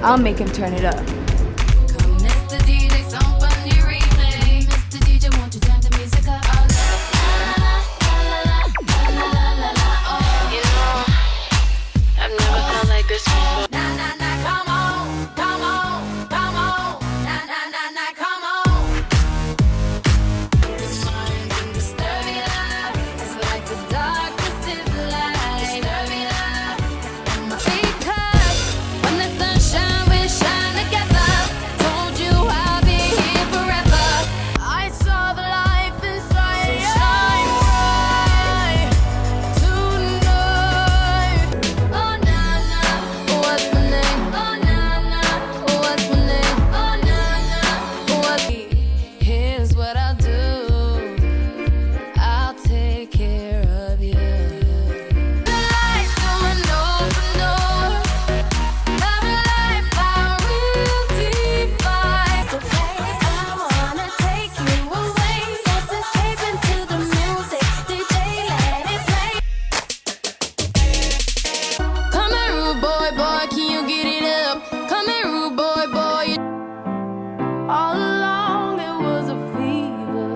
I'll make him turn it up. Mr. DJ, somebody replay. Mr. DJ, won't you turn the music up? You know, I've never felt like this before. Na na na, come on, come on, come on. Na na na na, come on. It's mine to disturb me love. It's like the darkness is the light. Disturb me love. Because when the sun shine, we shine together. Told you I'll be here forever. I saw the life inside you. Shine bright tonight. Oh na na, what's my name? Oh na na, what's my name? Oh na na, what's here's what I'll do. I'll take care of you. The light through an open door. Love a life I will define. The way I wanna take you away. Let's escape into the music. DJ, let it play. Come here, rude boy, boy, can you get it up? Come here, rude boy, boy. All along it was a fever.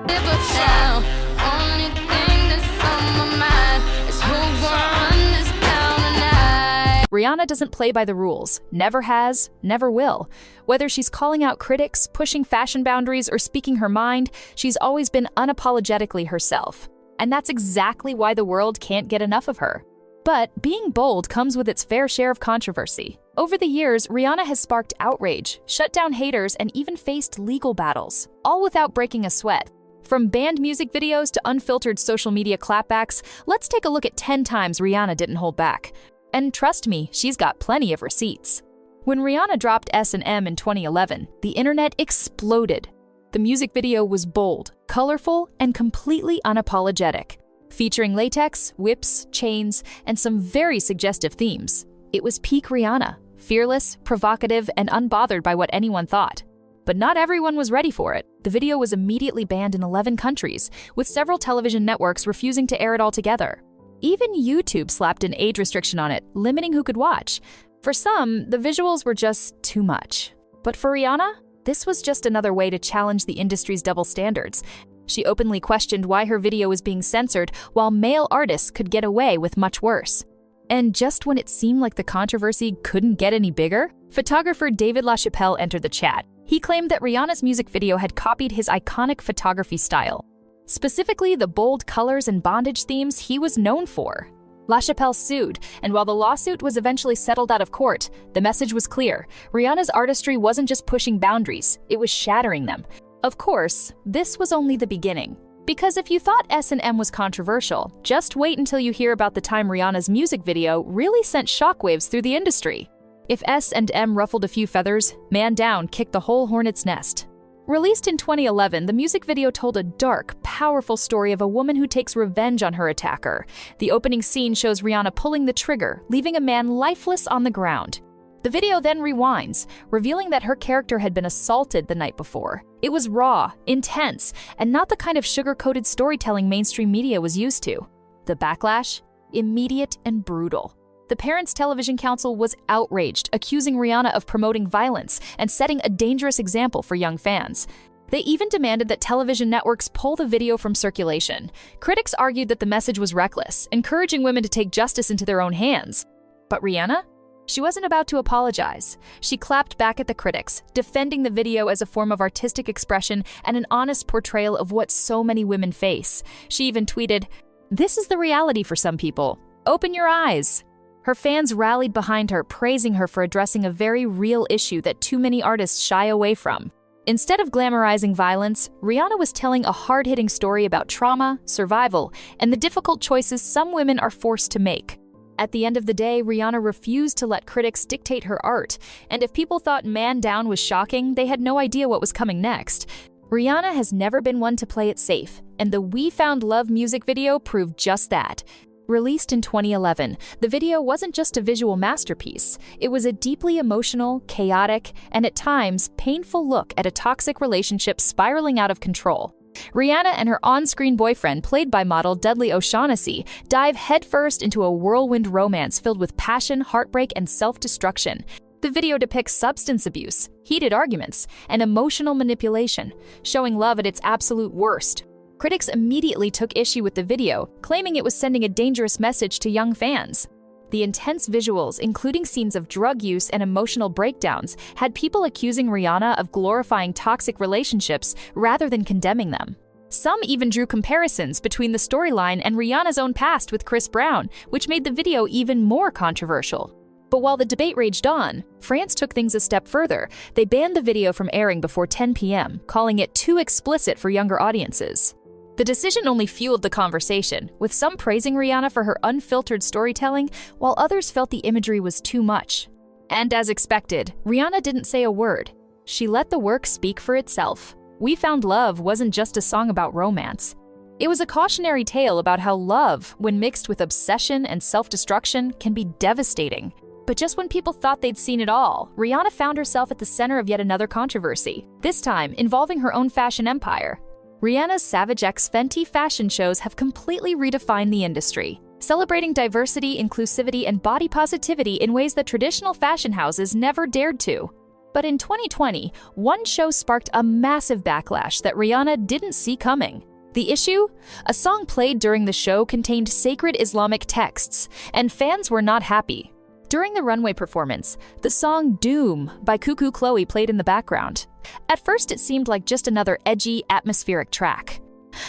Never down. Only thing that's on my mind is who's gonna run this town tonight. Rihanna doesn't play by the rules, never has, never will. Whether she's calling out critics, pushing fashion boundaries, or speaking her mind, she's always been unapologetically herself. And that's exactly why the world can't get enough of her. But being bold comes with its fair share of controversy. Over the years, Rihanna has sparked outrage, shut down haters, and even faced legal battles, all without breaking a sweat. From banned music videos to unfiltered social media clapbacks, let's take a look at 10 times Rihanna didn't hold back. And trust me, she's got plenty of receipts. When Rihanna dropped S&M in 2011, the internet exploded. The music video was bold, colorful, and completely unapologetic, featuring latex, whips, chains, and some very suggestive themes. It was peak Rihanna, fearless, provocative, and unbothered by what anyone thought. But not everyone was ready for it. The video was immediately banned in 11 countries, with several television networks refusing to air it altogether. Even YouTube slapped an age restriction on it, limiting who could watch. For some, the visuals were just too much. But for Rihanna, this was just another way to challenge the industry's double standards. She openly questioned why her video was being censored, while male artists could get away with much worse. And just when it seemed like the controversy couldn't get any bigger, photographer David LaChapelle entered the chat. He claimed that Rihanna's music video had copied his iconic photography style, specifically the bold colors and bondage themes he was known for. LaChapelle sued, and while the lawsuit was eventually settled out of court, the message was clear. Rihanna's artistry wasn't just pushing boundaries, it was shattering them. Of course, this was only the beginning. Because if you thought S&M was controversial, just wait until you hear about the time Rihanna's music video really sent shockwaves through the industry. If S&M ruffled a few feathers, Man Down kicked the whole hornet's nest. Released in 2011, the music video told a dark, powerful story of a woman who takes revenge on her attacker. The opening scene shows Rihanna pulling the trigger, leaving a man lifeless on the ground. The video then rewinds, revealing that her character had been assaulted the night before. It was raw, intense, and not the kind of sugar-coated storytelling mainstream media was used to. The backlash? Immediate and brutal. The Parents Television Council was outraged, accusing Rihanna of promoting violence and setting a dangerous example for young fans. They even demanded that television networks pull the video from circulation. Critics argued that the message was reckless, encouraging women to take justice into their own hands. But Rihanna? She wasn't about to apologize. She clapped back at the critics, defending the video as a form of artistic expression and an honest portrayal of what so many women face. She even tweeted, "This is the reality for some people. Open your eyes." Her fans rallied behind her, praising her for addressing a very real issue that too many artists shy away from. Instead of glamorizing violence, Rihanna was telling a hard-hitting story about trauma, survival, and the difficult choices some women are forced to make. At the end of the day, Rihanna refused to let critics dictate her art, and if people thought Man Down was shocking, they had no idea what was coming next. Rihanna has never been one to play it safe, and the We Found Love music video proved just that. Released in 2011, the video wasn't just a visual masterpiece. It was a deeply emotional, chaotic, and at times painful look at a toxic relationship spiraling out of control. Rihanna and her on-screen boyfriend, played by model Dudley O'Shaughnessy, dive headfirst into a whirlwind romance filled with passion, heartbreak, and self-destruction. The video depicts substance abuse, heated arguments, and emotional manipulation, showing love at its absolute worst. Critics immediately took issue with the video, claiming it was sending a dangerous message to young fans. The intense visuals, including scenes of drug use and emotional breakdowns, had people accusing Rihanna of glorifying toxic relationships rather than condemning them. Some even drew comparisons between the storyline and Rihanna's own past with Chris Brown, which made the video even more controversial. But while the debate raged on, France took things a step further. They banned the video from airing before 10 p.m., calling it too explicit for younger audiences. The decision only fueled the conversation, with some praising Rihanna for her unfiltered storytelling, while others felt the imagery was too much. And as expected, Rihanna didn't say a word. She let the work speak for itself. We Found Love wasn't just a song about romance. It was a cautionary tale about how love, when mixed with obsession and self-destruction, can be devastating. But just when people thought they'd seen it all, Rihanna found herself at the center of yet another controversy, this time involving her own fashion empire. Rihanna's Savage X Fenty fashion shows have completely redefined the industry, celebrating diversity, inclusivity, and body positivity in ways that traditional fashion houses never dared to. But in 2020, one show sparked a massive backlash that Rihanna didn't see coming. The issue? A song played during the show contained sacred Islamic texts, and fans were not happy. During the runway performance, the song Doom by Cuckoo Chloe played in the background. At first, it seemed like just another edgy, atmospheric track.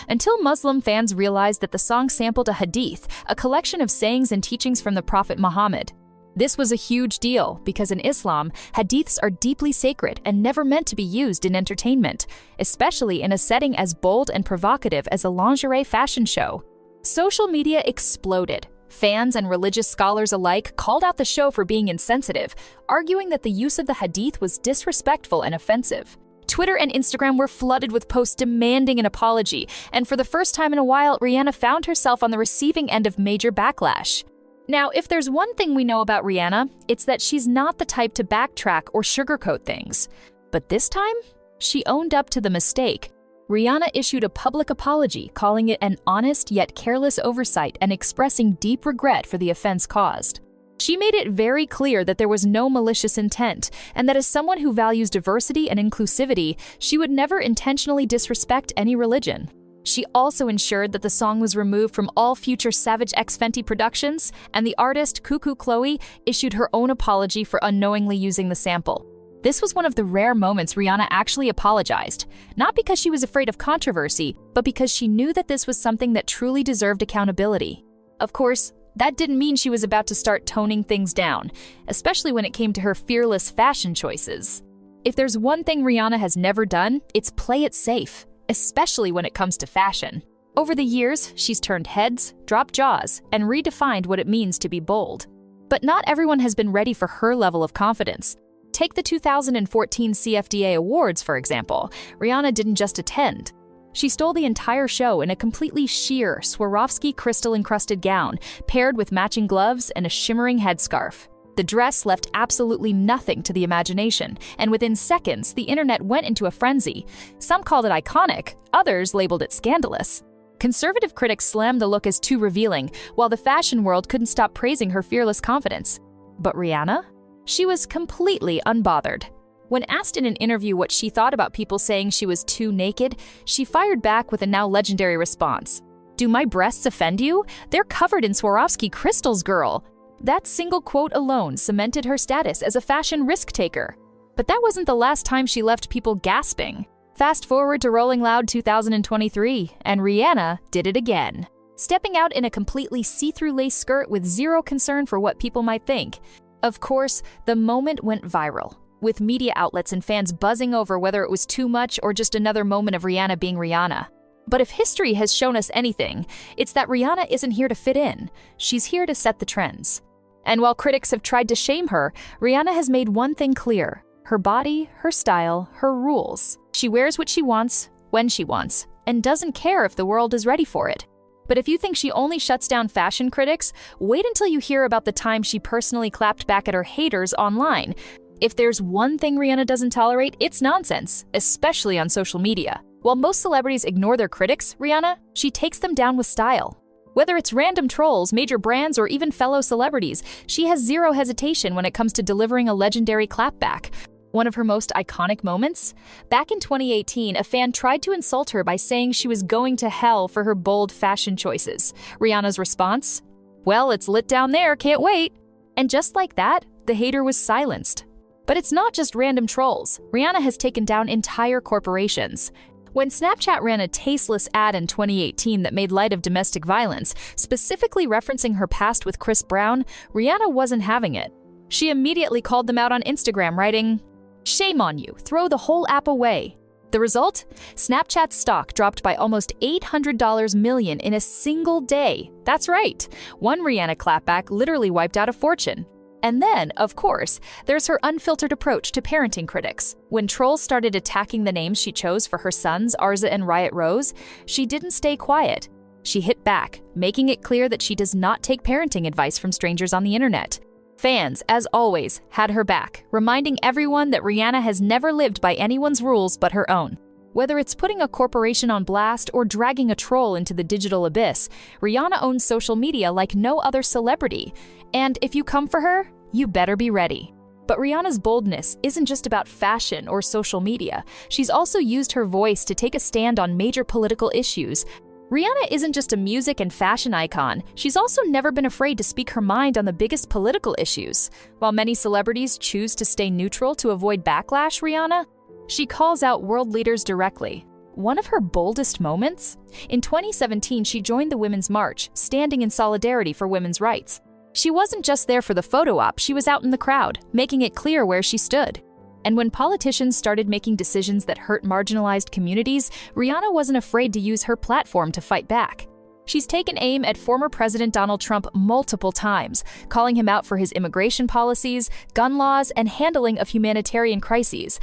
Until Muslim fans realized that the song sampled a hadith, a collection of sayings and teachings from the Prophet Muhammad. This was a huge deal because in Islam, hadiths are deeply sacred and never meant to be used in entertainment, especially in a setting as bold and provocative as a lingerie fashion show. Social media exploded. Fans and religious scholars alike called out the show for being insensitive, arguing that the use of the hadith was disrespectful and offensive. Twitter and Instagram were flooded with posts demanding an apology, and for the first time in a while, Rihanna found herself on the receiving end of major backlash. Now, if there's one thing we know about Rihanna, it's that she's not the type to backtrack or sugarcoat things. But this time, she owned up to the mistake. Rihanna issued a public apology, calling it an honest yet careless oversight and expressing deep regret for the offense caused. She made it very clear that there was no malicious intent, and that as someone who values diversity and inclusivity, she would never intentionally disrespect any religion. She also ensured that the song was removed from all future Savage X Fenty productions, and the artist Cuckoo Chloe issued her own apology for unknowingly using the sample. This was one of the rare moments Rihanna actually apologized, not because she was afraid of controversy, but because she knew that this was something that truly deserved accountability. Of course, that didn't mean she was about to start toning things down, especially when it came to her fearless fashion choices. If there's one thing Rihanna has never done, it's play it safe, especially when it comes to fashion. Over the years, she's turned heads, dropped jaws, and redefined what it means to be bold. But not everyone has been ready for her level of confidence. Take the 2014 CFDA Awards, for example. Rihanna didn't just attend. She stole the entire show in a completely sheer Swarovski crystal-encrusted gown, paired with matching gloves and a shimmering headscarf. The dress left absolutely nothing to the imagination, and within seconds, the internet went into a frenzy. Some called it iconic, others labeled it scandalous. Conservative critics slammed the look as too revealing, while the fashion world couldn't stop praising her fearless confidence. But Rihanna? She was completely unbothered. When asked in an interview what she thought about people saying she was too naked, she fired back with a now legendary response. "Do my breasts offend you? They're covered in Swarovski crystals, girl." That single quote alone cemented her status as a fashion risk-taker. But that wasn't the last time she left people gasping. Fast forward to Rolling Loud 2023, and Rihanna did it again. Stepping out in a completely see-through lace skirt with zero concern for what people might think. Of course, the moment went viral, with media outlets and fans buzzing over whether it was too much or just another moment of Rihanna being Rihanna. But if history has shown us anything, it's that Rihanna isn't here to fit in. She's here to set the trends. And while critics have tried to shame her, Rihanna has made one thing clear: her body, her style, her rules. She wears what she wants, when she wants, and doesn't care if the world is ready for it. But if you think she only shuts down fashion critics, wait until you hear about the time she personally clapped back at her haters online. If there's one thing Rihanna doesn't tolerate, it's nonsense, especially on social media. While most celebrities ignore their critics, Rihanna, she takes them down with style. Whether it's random trolls, major brands, or even fellow celebrities, she has zero hesitation when it comes to delivering a legendary clapback. One of her most iconic moments? Back in 2018, a fan tried to insult her by saying she was going to hell for her bold fashion choices. Rihanna's response? Well, it's lit down there, can't wait. And just like that, the hater was silenced. But it's not just random trolls. Rihanna has taken down entire corporations. When Snapchat ran a tasteless ad in 2018 that made light of domestic violence, specifically referencing her past with Chris Brown, Rihanna wasn't having it. She immediately called them out on Instagram, writing, "Shame on you, throw the whole app away." The result? Snapchat's stock dropped by almost $800 million in a single day. That's right, one Rihanna clapback literally wiped out a fortune. And then, of course, there's her unfiltered approach to parenting critics. When trolls started attacking the names she chose for her sons, Arza and Riot Rose, she didn't stay quiet. She hit back, making it clear that she does not take parenting advice from strangers on the internet. Fans, as always, had her back, reminding everyone that Rihanna has never lived by anyone's rules but her own. Whether it's putting a corporation on blast or dragging a troll into the digital abyss, Rihanna owns social media like no other celebrity. And if you come for her, you better be ready. But Rihanna's boldness isn't just about fashion or social media. She's also used her voice to take a stand on major political issues. Rihanna isn't just a music and fashion icon, she's also never been afraid to speak her mind on the biggest political issues. While many celebrities choose to stay neutral to avoid backlash, Rihanna, she calls out world leaders directly. One of her boldest moments? In 2017, she joined the Women's March, standing in solidarity for women's rights. She wasn't just there for the photo op, she was out in the crowd, making it clear where she stood. And when politicians started making decisions that hurt marginalized communities, Rihanna wasn't afraid to use her platform to fight back. She's taken aim at former President Donald Trump multiple times, calling him out for his immigration policies, gun laws, and handling of humanitarian crises.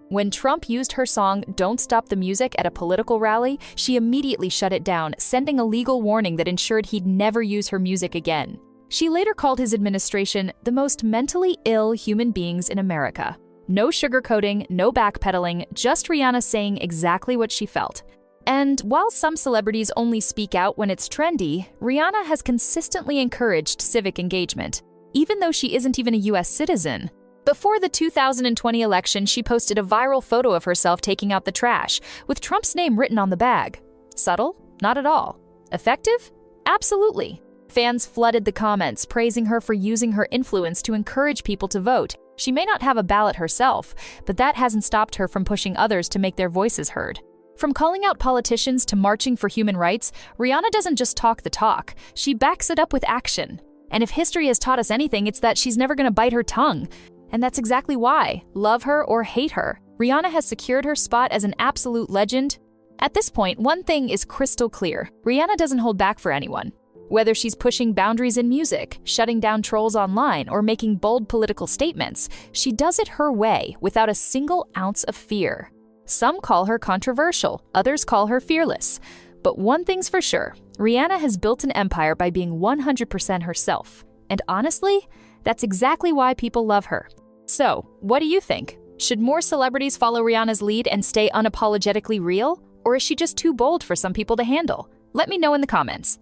When Trump used her song "Don't Stop the Music" at a political rally, she immediately shut it down, sending a legal warning that ensured he'd never use her music again. She later called his administration the most mentally ill human beings in America. No sugarcoating, no backpedaling, just Rihanna saying exactly what she felt. And while some celebrities only speak out when it's trendy, Rihanna has consistently encouraged civic engagement, even though she isn't even a US citizen. Before the 2020 election, she posted a viral photo of herself taking out the trash, with Trump's name written on the bag. Subtle? Not at all. Effective? Absolutely. Fans flooded the comments, praising her for using her influence to encourage people to vote. She may not have a ballot herself, but that hasn't stopped her from pushing others to make their voices heard. From calling out politicians to marching for human rights, Rihanna doesn't just talk the talk, she backs it up with action. And if history has taught us anything, it's that she's never going to bite her tongue. And that's exactly why, love her or hate her, Rihanna has secured her spot as an absolute legend. At this point, one thing is crystal clear. Rihanna doesn't hold back for anyone. Whether she's pushing boundaries in music, shutting down trolls online, or making bold political statements, she does it her way without a single ounce of fear. Some call her controversial, others call her fearless. But one thing's for sure, Rihanna has built an empire by being 100% herself. And honestly, that's exactly why people love her. So, what do you think? Should more celebrities follow Rihanna's lead and stay unapologetically real? Or is she just too bold for some people to handle? Let me know in the comments.